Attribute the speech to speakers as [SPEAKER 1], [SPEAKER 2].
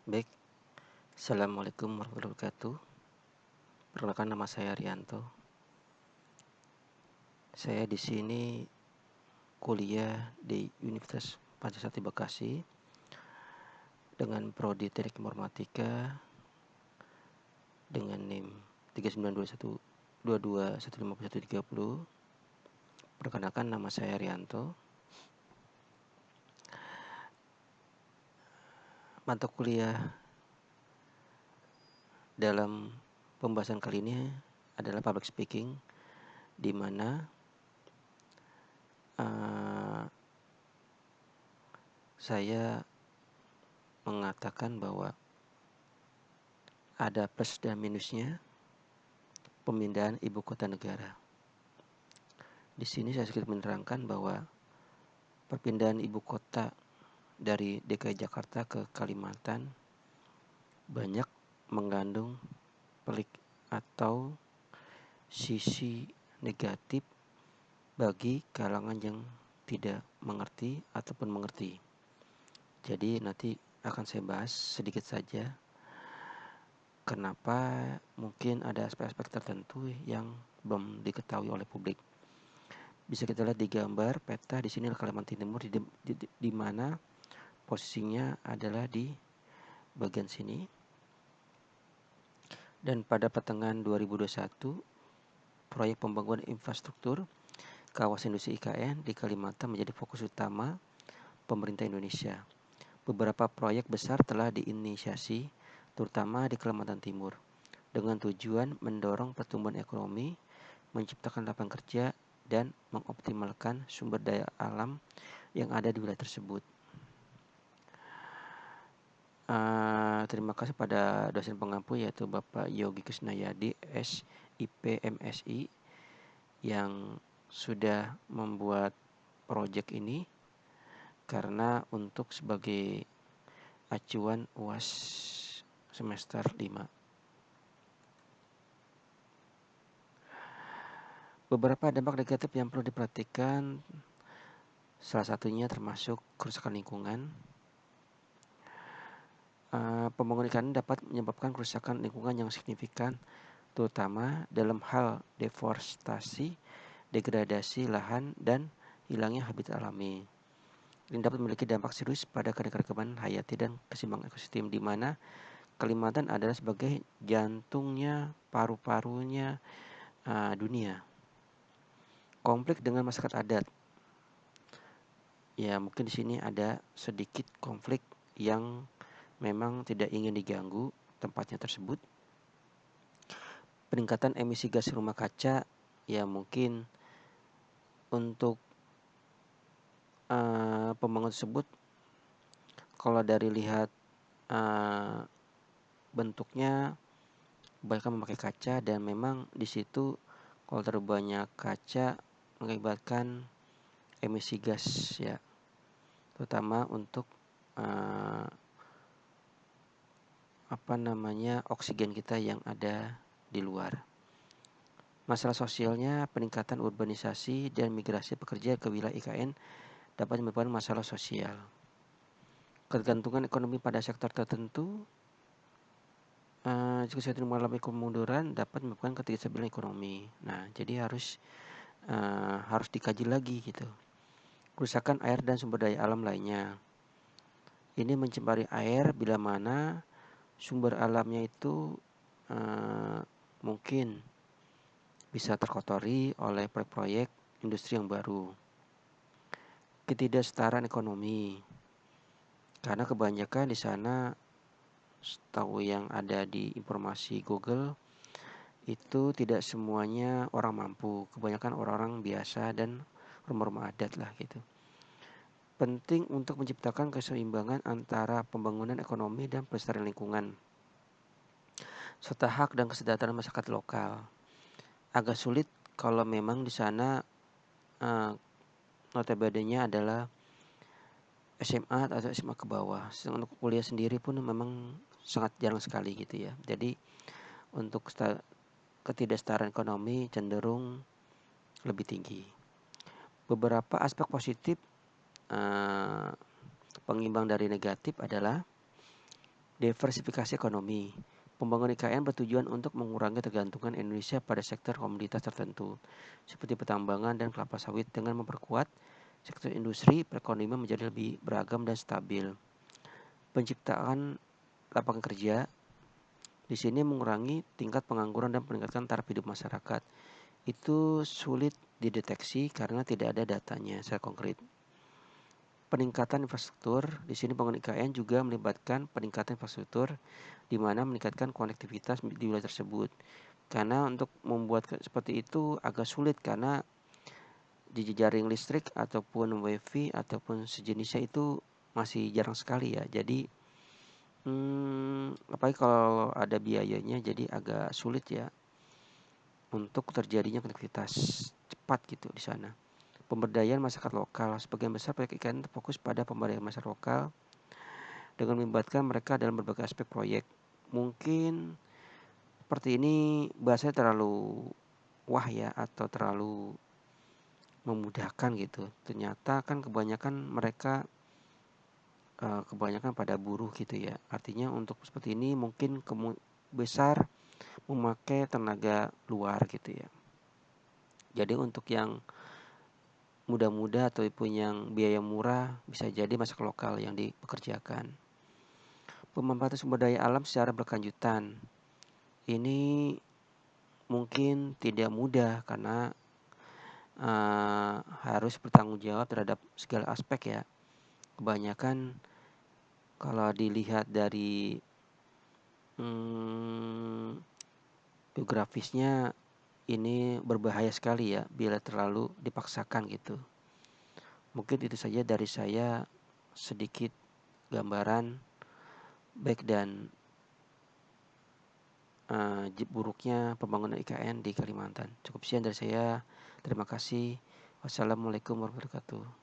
[SPEAKER 1] Baik, Assalamualaikum warahmatullahi wabarakatuh. Perkenalkan nama saya Rianto. Saya di sini kuliah di Universitas Pancasila Bekasi dengan prodi Teknik Informatika dengan NIM 3921221530. Perkenalkan nama saya Rianto. Mata kuliah dalam pembahasan kali ini adalah public speaking, di mana saya mengatakan bahwa ada plus dan minusnya pemindahan ibu kota negara. Di sini saya sedikit menerangkan bahwa perpindahan ibu kota dari DKI Jakarta ke Kalimantan banyak mengandung pelik atau sisi negatif bagi kalangan yang tidak mengerti ataupun mengerti. Jadi nanti akan saya bahas sedikit saja kenapa mungkin ada aspek-aspek tertentu yang belum diketahui oleh publik. Bisa kita lihat di gambar peta di sini Kalimantan Timur di mana posisinya adalah di bagian sini. Dan pada pertengahan 2021, proyek pembangunan infrastruktur kawasan industri IKN di Kalimantan menjadi fokus utama pemerintah Indonesia. Beberapa proyek besar telah diinisiasi, terutama di Kalimantan Timur, dengan tujuan mendorong pertumbuhan ekonomi, menciptakan lapangan kerja, dan mengoptimalkan sumber daya alam yang ada di wilayah tersebut. Terima kasih pada dosen pengampu yaitu Bapak Yogi Krisnayadi, SIP MSI, yang sudah membuat proyek ini karena untuk sebagai acuan UAS semester 5. Beberapa dampak negatif yang perlu diperhatikan, salah satunya termasuk kerusakan lingkungan. Pembangunan IKN dapat menyebabkan kerusakan lingkungan yang signifikan, terutama dalam hal deforestasi, degradasi lahan, dan hilangnya habitat alami. Ini dapat memiliki dampak serius pada keanekaragaman hayati dan keseimbangan ekosistem, di mana Kalimantan adalah sebagai jantungnya, paru-parunya dunia. Konflik dengan masyarakat adat. Ya, mungkin di sini ada sedikit konflik yang memang tidak ingin diganggu tempatnya tersebut. Peningkatan emisi gas rumah kaca, ya mungkin untuk pembangunan tersebut kalau dari lihat bentuknya kebanyakan memakai kaca, dan memang di situ kalau terlalu banyak kaca mengakibatkan emisi gas, ya, terutama untuk oksigen kita yang ada di luar. Masalah sosialnya, peningkatan urbanisasi dan migrasi pekerja ke wilayah IKN dapat menyebabkan masalah sosial. Ketergantungan ekonomi pada sektor tertentu, jika sudah mengalami kemunduran, dapat menyebabkan ketidakstabilan ekonomi. Nah, jadi harus dikaji lagi gitu. Kerusakan air dan sumber daya alam lainnya. Ini mencemari air bila mana sumber alamnya itu mungkin bisa terkotori oleh proyek-proyek industri yang baru. Ketidaksetaraan ekonomi, karena kebanyakan di sana, setahu yang ada di informasi Google, itu tidak semuanya orang mampu, kebanyakan orang-orang biasa dan rumah-rumah adat lah gitu. Penting untuk menciptakan keseimbangan antara pembangunan ekonomi dan pelestarian lingkungan, serta hak dan kesejahteraan masyarakat lokal. Agak sulit kalau memang di sana notabene-nya adalah SMA atau SMA ke bawah. Untuk kuliah sendiri pun memang sangat jarang sekali gitu ya. Jadi untuk ketidaksetaraan ekonomi cenderung lebih tinggi. Beberapa aspek positif pengimbang dari negatif adalah Diversifikasi ekonomi. Pembangunan IKN bertujuan untuk mengurangi tergantungan Indonesia pada sektor komoditas tertentu, seperti pertambangan dan kelapa sawit dengan memperkuat sektor industri, perekonomian menjadi lebih beragam dan stabil. Penciptaan lapangan kerja di sini mengurangi tingkat pengangguran dan meningkatkan taraf hidup masyarakat. Itu sulit dideteksi karena tidak ada datanya secara konkret. Peningkatan infrastruktur, di sini bangun IKN juga melibatkan peningkatan infrastruktur di mana meningkatkan konektivitas di wilayah tersebut. Karena untuk membuat seperti itu agak sulit karena di jaring listrik ataupun wifi ataupun sejenisnya itu masih jarang sekali ya. Jadi apalagi kalau ada biayanya jadi agak sulit ya untuk terjadinya konektivitas cepat gitu di sana. Pemberdayaan masyarakat lokal, sebagian besar proyek IKN terfokus pada pemberdayaan masyarakat lokal dengan melibatkan mereka dalam berbagai aspek proyek. Mungkin seperti ini bahasanya terlalu wah ya atau terlalu memudahkan gitu. Ternyata kan kebanyakan mereka kebanyakan pada buruh gitu ya. Artinya untuk seperti ini mungkin besar memakai tenaga luar gitu ya. Jadi untuk yang muda-muda ataupun yang biaya murah bisa jadi masyarakat lokal yang dipekerjakan. Pemanfaatan sumber daya alam secara berkelanjutan. Ini mungkin tidak mudah karena harus bertanggung jawab terhadap segala aspek ya. Kebanyakan kalau dilihat dari geografisnya ini berbahaya sekali ya bila terlalu dipaksakan gitu. Mungkin itu saja dari saya, sedikit gambaran baik dan buruknya pembangunan IKN di Kalimantan. Cukup sekian dari saya. Terima kasih. Wassalamualaikum warahmatullahi wabarakatuh.